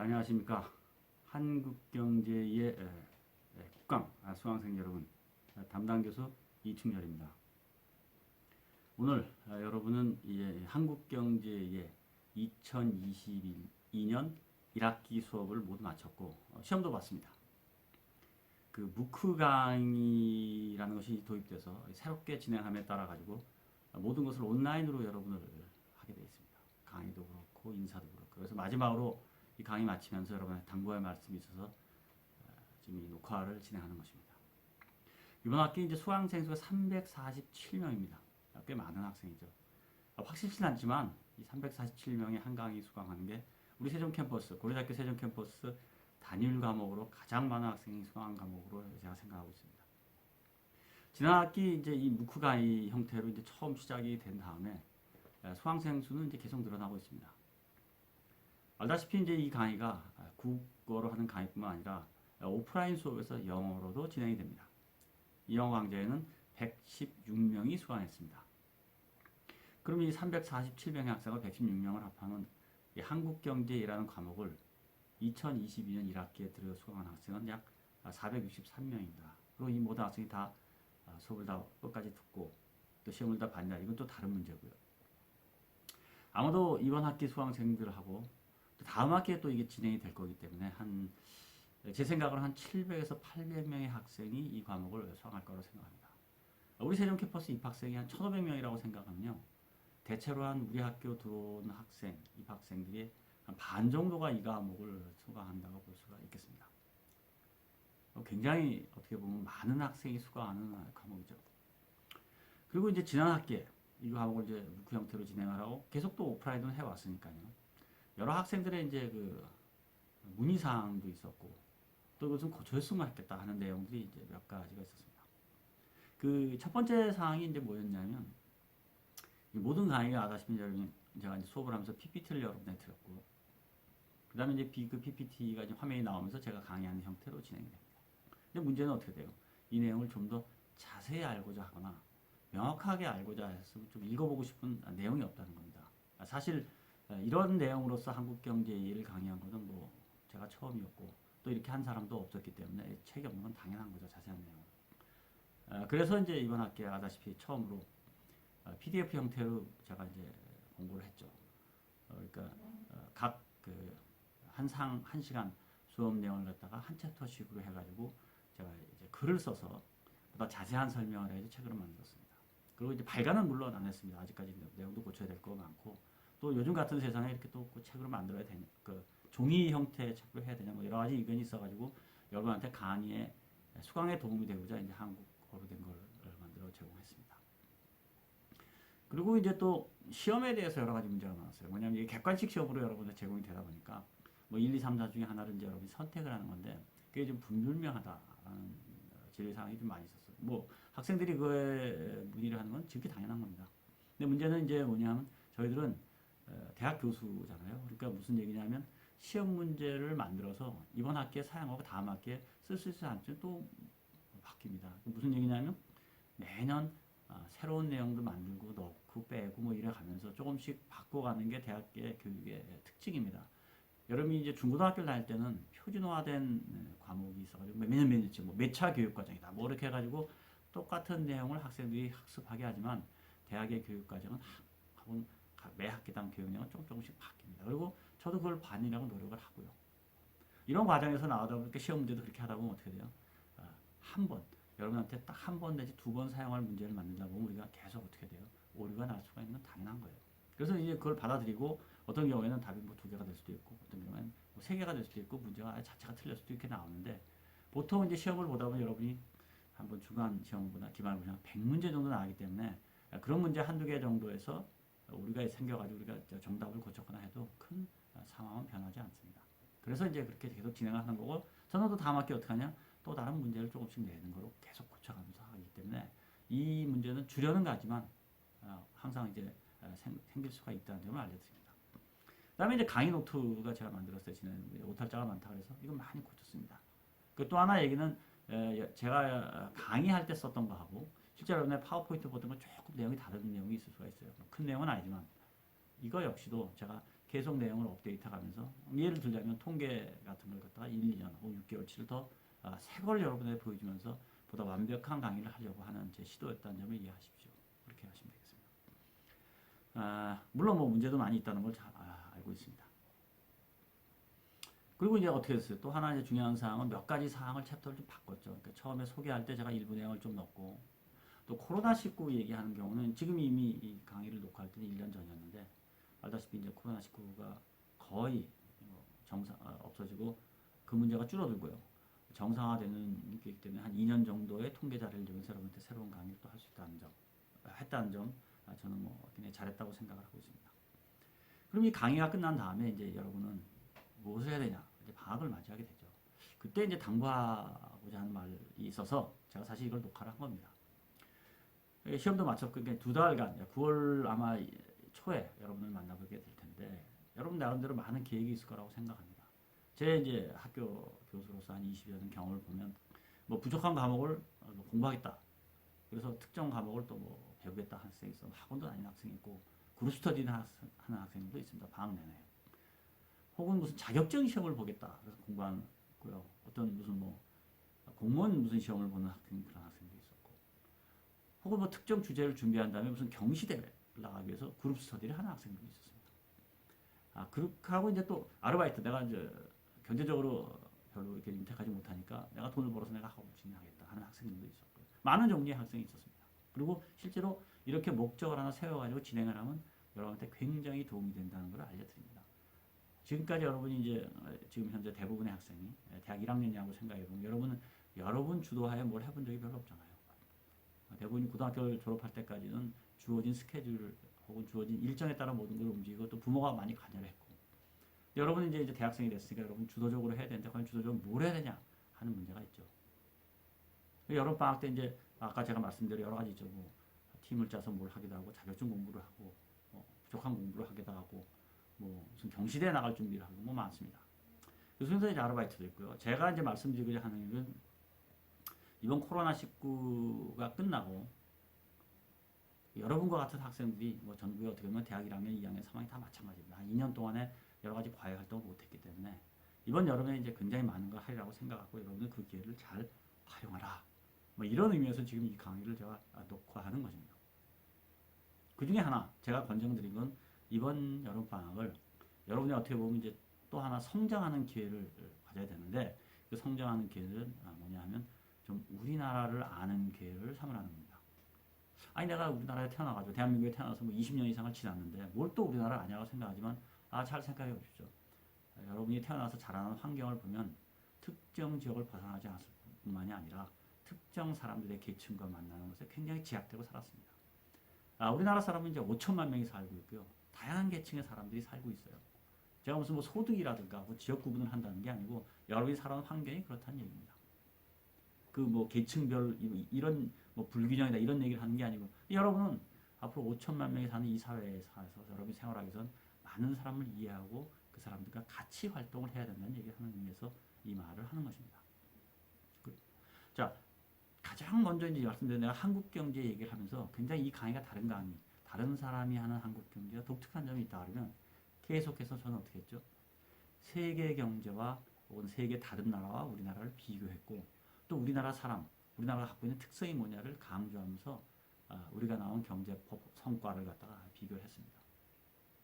안녕하십니까. 한국경제의 국강 수강생 여러분, 담당 교수 이충렬입니다. 오늘 여러분은 한국경제의 2022년 1학기 수업을 모두 마쳤고 시험도 봤습니다. 그 무크 강의라는 것이 도입돼서 새롭게 진행함에 따라 가지고 모든 것을 온라인으로 여러분을 하게 되어 있습니다. 강의도 그렇고 인사도 그렇고. 그래서 마지막으로 이 강의 마치면서 여러분의 당부의 말씀이 있어서 지금 이 녹화를 진행하는 것입니다. 이번 학기 이제 수강생 수가 347명입니다. 꽤 많은 학생이죠. 확실치는 않지만 이 347명의 한 강의 수강하는 게 우리 세종 캠퍼스, 고려대학교 세종 캠퍼스 단일 과목으로 가장 많은 학생이 수강한 과목으로 제가 생각하고 있습니다. 지난 학기 이제 이 무크 강의 형태로 이제 처음 시작이 된 다음에 수강생 수는 이제 계속 늘어나고 있습니다. 알다시피 이제 이 강의가 국어로 하는 강의뿐만 아니라 오프라인 수업에서 영어로도 진행이 됩니다. 이 영어 강좌에는 116명이 수강했습니다. 그럼 이 347명의 학생과 116명을 합하면 이 한국경제라는 과목을 2022년 1학기에 들어 수강한 학생은 약 463명입니다. 그리고 이 모든 학생이 다 수업을 다 끝까지 듣고 또 시험을 다 봤냐, 이건 또 다른 문제고요. 아마도 이번 학기 수강생들하고 또 다음 학기에 또 이게 진행이 될 거기 때문에 제 생각으로 한 700에서 800명의 학생이 이 과목을 수강할 거라고 생각합니다. 우리 세종 캠퍼스 입학생이 한 1,500명이라고 생각하면요, 대체로 한 우리 학교 들어온 학생, 입학생들이 한 반 정도가 이 과목을 수강한다고 볼 수가 있겠습니다. 굉장히 어떻게 보면 많은 학생이 수강하는 과목이죠. 그리고 이제 지난 학기에 이 과목을 이제 무크 형태로 진행하라고 계속 또 오프라인으로 해왔으니까요. 여러 학생들의 이제 그 문의사항도 있었고 또 이거 좀 고쳐줬으면 좋겠다 하는 내용들이 이제 몇 가지가 있었습니다. 그 첫 번째 사항이 이제 뭐였냐면, 모든 강의가 아다시피 여러분 제가 이제 수업을 하면서 PPT를 여러분한테 드렸고, 그 다음에 이제 그 PPT가 이제 화면이 나오면서 제가 강의하는 형태로 진행이 됩니다. 근데 문제는 어떻게 돼요? 이 내용을 좀 더 자세히 알고자 하거나 명확하게 알고자 해서 좀 읽어보고 싶은 내용이 없다는 겁니다. 사실 이런 내용으로서 한국경제를 강의한 것은 뭐 제가 처음이었고 또 이렇게 한 사람도 없었기 때문에 책이 없는 건 당연한 거죠, 자세한 내용. 그래서 이제 이번 학기에 아다시피 처음으로 PDF 형태로 제가 이제 공부를 했죠. 그러니까 각 한 시간 수업 내용을 갖다가 한 챕터씩으로 해가지고 제가 이제 글을 써서 보다 자세한 설명을 해서 책으로 만들었습니다. 그리고 이제 발간은 물론 안 했습니다. 아직까지 내용도 고쳐야 될 거 많고, 또 요즘 같은 세상에 이렇게 또 책으로 만들어야 되냐, 종이 형태의 책으로 해야 되냐, 뭐 여러 가지 의견이 있어가지고 여러분한테 강의에 수강에 도움이 되고자 이제 한국어로 된 걸 만들어 제공했습니다. 그리고 이제 또 시험에 대해서 여러 가지 문제가 많았어요. 뭐냐면 이게 객관식 시험으로 여러분한테 제공이 되다 보니까 뭐 1, 2, 3, 4 중에 하나를 이제 여러분이 선택을 하는 건데 그게 좀 불분명하다라는 질의사항이 좀 많이 있었어요. 뭐 학생들이 그에 문의를 하는 건 지극히 당연한 겁니다. 근데 문제는 이제 뭐냐면 저희들은 대학 교수잖아요. 그러니까 무슨 얘기냐면 시험 문제를 만들어서 이번 학기에 사용하고 다음 학기에 쓸 수 있지 않죠. 또 바뀝니다. 무슨 얘기냐면 매년 새로운 내용도 만들고 넣고 빼고 뭐 이래 가면서 조금씩 바꿔가는 게 대학의 교육의 특징입니다. 여러분이 이제 중고등학교를 다닐 때는 표준화된 과목이 있어가지고 몇 년째 뭐 몇 차 교육 과정이다 뭐 이렇게 해가지고 똑같은 내용을 학생들이 학습하게 하지만 대학의 교육 과정은 매 학기당 교육 내용은 조금씩 바뀝니다. 그리고 저도 그걸 반이라고 노력을 하고요. 이런 과정에서 나오다 보니까 시험 문제도 그렇게 하다 보면 어떻게 돼요? 한 번, 여러분한테 딱 한 번 내지 두 번 사용할 문제를 만들다 보면 우리가 계속 어떻게 돼요? 오류가 날 수가 있는 건 당연한 거예요. 그래서 이제 그걸 받아들이고 어떤 경우에는 답이 뭐 2개가 될 수도 있고 어떤 경우에는 뭐 3개가 될 수도 있고 문제가 자체가 틀릴 수도 있게 나오는데, 보통 이제 시험을 보다 보면 여러분이 한번 중간 시험보다 기말고사 100문제 정도 나오기 때문에 그런 문제 한두 개 정도에서 우리가 생겨가지고 우리가 정답을 고쳤거나 해도 큰 상황은 변하지 않습니다. 그래서 이제 그렇게 계속 진행하는 거고, 저는 또 다음 학기 어떻게 하냐, 또 다른 문제를 조금씩 내는 거로 계속 고쳐가면서 하기 때문에 이 문제는 주려는 가지만 항상 이제 생길 수가 있다는 점을 알려드립니다. 그 다음에 이제 강의 노트가 제가 만들었어요. 지난 오탈자가 많다 그래서 이거 많이 고쳤습니다. 그 또 하나 얘기는 제가 강의할 때 썼던 거하고 실제로 여러분의 파워포인트 보던 건 조금 내용이 다른 내용이 있을 수가 있어요. 큰 내용은 아니지만 이거 역시도 제가 계속 내용을 업데이트하면서 예를 들자면 통계 같은 걸 갖다가 1, 2년 혹은 6개월치를 더 새 걸 여러분에게 보여주면서 보다 완벽한 강의를 하려고 하는 제 시도였다는 점을 이해하십시오. 그렇게 하시면 되겠습니다. 물론 뭐 문제도 많이 있다는 걸 잘 알고 있습니다. 그리고 이제 어떻게 했어요? 또 하나 이제 중요한 사항은 몇 가지 사항을 챕터를 좀 바꿨죠. 그러니까 처음에 소개할 때 제가 일부 내용을 좀 넣고 또 코로나19 얘기하는 경우는 지금 이미 이 강의를 녹화할 때는 1년 전이었는데 알다시피 이제 코로나19가 거의 없어지고 그 문제가 줄어들고요. 정상화되는 게 때문에 한 2년 정도의 통계 자료를 이용해서 여러분한테 새로운 강의를 또 할 수 있다는 점, 했다는 점, 저는 뭐 굉장히 잘했다고 생각을 하고 있습니다. 그럼 이 강의가 끝난 다음에 이제 여러분은 무엇을 해야 되냐? 이제 방학을 맞이하게 되죠. 그때 이제 당부하고자 하는 말이 있어서 제가 사실 이걸 녹화를 한 겁니다. 시험도 마쳤고 그러니까 2달간 9월 아마 초에 여러분을 만나보게 될 텐데 여러분 나름대로 많은 계획이 있을 거라고 생각합니다. 제 이제 학교 교수로서 한 20여 년 경험을 보면 뭐 부족한 과목을 공부하겠다. 그래서 특정 과목을 또 뭐 배우겠다 하는 학생이 있어. 학원도 다니는 학생이 있고 그룹 스터디를 하는 학생도 있습니다. 방학 내내. 혹은 무슨 자격증 시험을 보겠다. 그래서 공부하는 거고요. 어떤 무슨 뭐 공무원 무슨 시험을 보는 그런 학생도 있었고. 혹은 뭐 특정 주제를 준비한 다음에 무슨 경시대회를 나가기 위해서 그룹 스터디를 하는 학생도 있었습니다. 그렇게 하고 이제 또 아르바이트 내가 이제 경제적으로 별로 이렇게 윤택하지 못하니까 내가 돈을 벌어서 내가 학업을 진행하겠다 하는 학생들도 있었고 많은 종류의 학생이 있었습니다. 그리고 실제로 이렇게 목적을 하나 세워가지고 진행을 하면 여러분한테 굉장히 도움이 된다는 걸 알려드립니다. 지금까지 여러분이 이제 지금 현재 대부분의 학생이 대학 1학년이라고 생각해보면 여러분 주도하에 뭘 해본 적이 별로 없잖아요. 대부분이 고등학교를 졸업할 때까지는 주어진 스케줄 혹은 주어진 일정에 따라 모든 걸 움직이고 또 부모가 많이 관여를 했고 여러분이 이제 대학생이 됐으니까 여러분 주도적으로 해야 되는데 과연 주도적으로 뭘 해야 되냐 하는 문제가 있죠. 여름 방학 때 이제 아까 제가 말씀드린 여러 가지 있죠. 뭐 팀을 짜서 뭘 하기도 하고 자격증 공부를 하고 부족한 공부를 하기도 하고 뭐 무슨 경시대에 나갈 준비를 하고 뭐 많습니다. 그 순서에 이제 아르바이트도 있고요. 제가 이제 말씀드리고자 하는 건 이번 코로나19가 끝나고 여러분과 같은 학생들이 뭐 전국에 어떻게 보면 대학 1학년, 2학년, 3학년 다 마찬가지입니다. 한 2년 동안에 여러 가지 과외 활동을 못했기 때문에 이번 여름에 이제 굉장히 많은 걸 하리라고 생각하고 여러분들 그 기회를 잘 활용하라. 뭐 이런 의미에서 지금 이 강의를 제가 녹화하는 것입니다. 그 중에 하나 제가 권장드린 건 이번 여름 방학을 여러분이 어떻게 보면 이제 또 하나 성장하는 기회를 가져야 되는데 그 성장하는 기회는 뭐냐 하면 좀 우리나라를 아는 기회를 삼으라는 겁니다. 아니 내가 우리나라에 태어나가지고 대한민국에 태어나서 뭐 20년 이상을 지났는데 뭘 또 우리나라 아냐고 생각하지만 잘 생각해 보십시오. 여러분이 태어나서 자라는 환경을 보면 특정 지역을 벗어나지 않을 뿐만이 아니라 특정 사람들의 계층과 만나는 것에 굉장히 제약되고 살았습니다. 우리나라 사람은 이제 5천만 명이 살고 있고요. 다양한 계층의 사람들이 살고 있어요. 제가 무슨 뭐 소득이라든가 뭐 지역 구분을 한다는 게 아니고 여러분이 살아온 환경이 그렇다는 얘기입니다. 그 뭐 계층별 이런 뭐 불균형이다 이런 얘기를 하는 게 아니고 여러분은 앞으로 5천만 명이 사는 이 사회에 살아서 여러분이 생활하기 위해서는 많은 사람을 이해하고 그 사람들과 같이 활동을 해야 된다는 얘기를 하는 의미에서 이 말을 하는 것입니다. 자, 가장 먼저 이제 말씀드린 내가 한국 경제 얘기를 하면서 굉장히 이 강의가 다른 강의, 다른 사람이 하는 한국 경제가 독특한 점이 있다 그러면 계속해서 저는 어떻게 했죠? 세계 경제와 혹은 세계 다른 나라와 우리나라를 비교했고 또 우리나라 사람, 우리나라가 갖고 있는 특성이 뭐냐를 강조하면서 우리가 나온 경제법 성과를 갖다가 비교를 했습니다.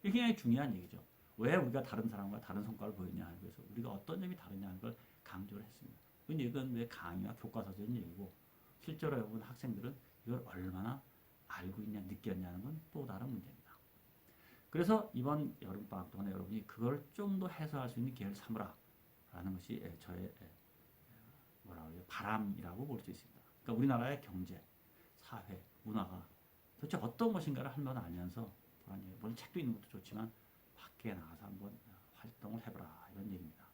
이게 굉장히 중요한 얘기죠. 왜 우리가 다른 사람과 다른 성과를 보였냐 그래서 우리가 어떤 점이 다르냐는 걸 강조를 했습니다. 이건 왜 강의와 교과서적인 얘기고 실제로 여러분 학생들은 이걸 얼마나 알고 있냐 느꼈냐는 건 또 다른 문제입니다. 그래서 이번 여름방학 동안에 여러분이 그걸 좀 더 해소할 수 있는 기회를 삼으라 라는 것이 저의 바람이라고 볼 수 있습니다. 그러니까 우리나라의 경제, 사회, 문화가 도대체 어떤 것인가를 한번 알면서 물론 책도 있는 것도 좋지만 밖에 나가서 한번 활동을 해보라 이런 얘기입니다.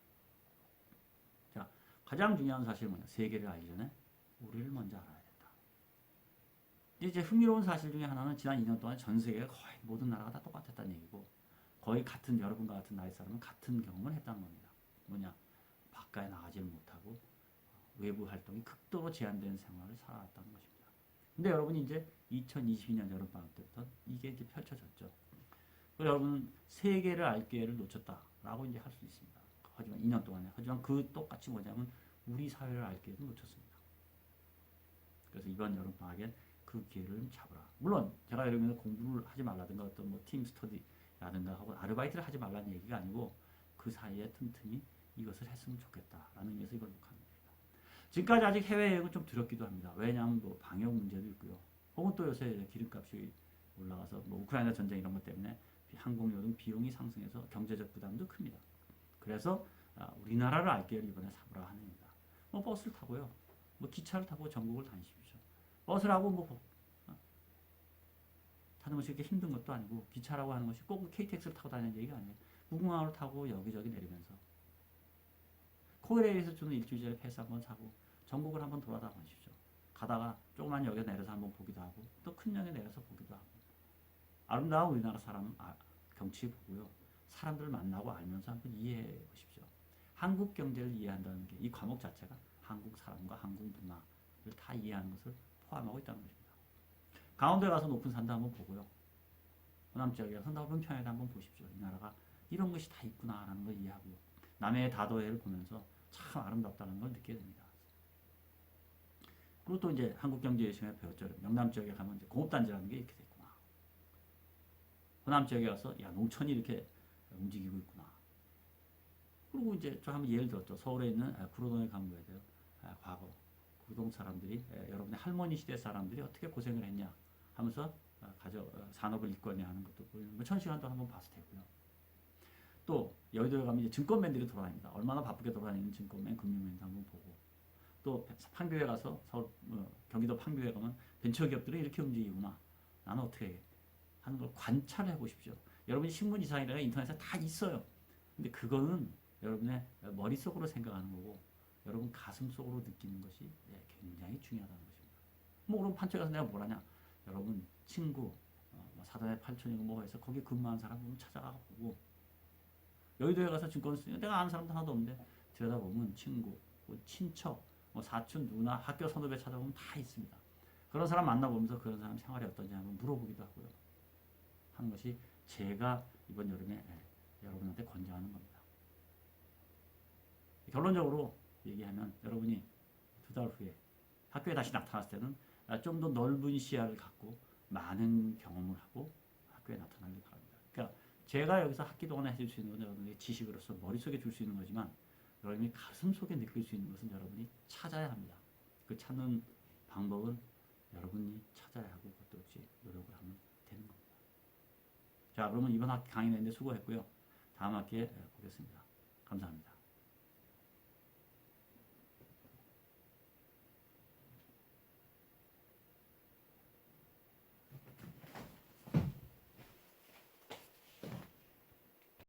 자, 가장 중요한 사실은 뭐냐? 세계를 알기 전에 우리를 먼저 알아야 된다. 이제 흥미로운 사실 중에 하나는 지난 2년 동안 전 세계 거의 모든 나라가 다 똑같았다는 얘기고 거의 같은 여러분과 같은 나이 사람은 같은 경험을 했다는 겁니다. 뭐냐? 바깥에 나가지를 못하고 외부 활동이 극도로 제한된 생활을 살아왔다는 것입니다. 근데 여러분이 이제 2022년 여름방학 때부터 이게 이제 펼쳐졌죠. 여러분은 세계를 알 기회를 놓쳤다라고 이제 할 수 있습니다. 하지만 2년 동안에. 하지만 그 똑같이 뭐냐면 우리 사회를 알 기회를 놓쳤습니다. 그래서 이번 여름 방학엔 그 기회를 잡으라. 물론 제가 여러분들 공부를 하지 말라든가 어떤 뭐 팀 스터디라든가 하고 아르바이트를 하지 말라는 얘기가 아니고 그 사이에 틈틈이 이것을 했으면 좋겠다라는 의미에서 이걸 녹화하는 겁니다. 지금까지 아직 해외여행은 좀 두렵기도 합니다. 왜냐하면 뭐 방역 문제도 있고요. 혹은 또 요새 기름값이 올라가서 뭐 우크라이나 전쟁 이런 것 때문에 항공료 등 비용이 상승해서 경제적 부담도 큽니다. 그래서 우리나라를 알 기회를 이번에 삼으라 하는 겁니다. 뭐 버스를 타고요. 뭐 기차를 타고 전국을 다니십시오. 버스라고 뭐 타는 것이 그렇게 힘든 것도 아니고 기차라고 하는 것이 꼭 KTX를 타고 다니는 얘기가 아니에요. 무궁화호를 타고 여기저기 내리면서 코레일에서 주는 일주일짜리 패스 한번 사고 전국을 한번 돌아다 보십시오. 가다가 조그만 역에 내려서 한번 보기도 하고 또 큰 역에 내려서 보기도 하고 아름다운 우리나라 사람 경치 보고요. 사람들을 만나고 알면서 한번 이해해 보십시오. 한국 경제를 이해한다는 게 이 과목 자체가 한국 사람과 한국 문화를 다 이해하는 것을 포함하고 있다는 것입니다. 강원도에 가서 높은 산도 한번 보고요. 호남 지역에 가서 넓은 평야도 한번 보십시오. 이 나라가 이런 것이 다 있구나라는 걸 이해하고 남해의 다도해를 보면서 참 아름답다는 걸 느끼게 됩니다. 그리고 또 이제 한국경제예시에 배웠죠. 영남 지역에 가면 이제 공업단지라는 게 이렇게 됐구나. 호남 지역에 가서 야 농촌이 이렇게 움직이고 있구나. 그리고 이제 저 한번 예를 들었죠. 서울에 있는 구로동에 가면 뭐야 돼요? 과거 구로동 사람들이 여러분의 할머니 시대 사람들이 어떻게 고생을 했냐 하면서 산업을 이끌어내야 하는 것도 보이는 뭐 천시간도 한번 봤을 테고요. 또 여의도에 가면 이제 증권맨들이 돌아다닙니다. 얼마나 바쁘게 돌아다니는 증권맨, 금융맨도 한번 보고 또 판교에 가서 서울 경기도 판교에 가면 벤처기업들이 이렇게 움직이구나. 나는 어떻게 해? 하는 걸 관찰해 보십시오. 여러분이 신문 이상이라가 인터넷에 다 있어요. 근데 그거는 여러분의 머릿속으로 생각하는 거고 여러분 가슴 속으로 느끼는 것이 굉장히 중요하다는 것입니다. 뭐 그럼 판초에 가서 내가 뭘 하냐? 여러분 친구 사단의 팔촌이고 뭐 해서 거기 근무하는 사람 보면 찾아가 보고 여의도에 가서 증권 쓰니까 내가 아는 사람도 하나도 없는데 들여다보면 친구, 뭐 친척, 뭐 사촌, 누나, 학교 선후배 찾아보면 다 있습니다. 그런 사람 만나보면서 그런 사람 생활이 어떤지 한번 물어보기도 하고요. 하는 것이 제가 이번 여름에 여러분한테 권장하는 겁니다. 결론적으로 얘기하면 여러분이 2달 후에 학교에 다시 나타났을 때는 좀 더 넓은 시야를 갖고 많은 경험을 하고 학교에 나타나길 바랍니다. 그러니까 제가 여기서 학기 동안에 해줄 수 있는 건 여러분에게 지식으로서 머릿속에 줄 수 있는 거지만 여러분이 가슴속에 느낄 수 있는 것은 여러분이 찾아야 합니다. 그 찾는 방법은 여러분이 찾아야 하고 그것도 역시 노력을 하면 되는 겁니다. 자, 그러면 이번 학기 강의 내는데 수고했고요. 다음 학기에 보겠습니다. 감사합니다.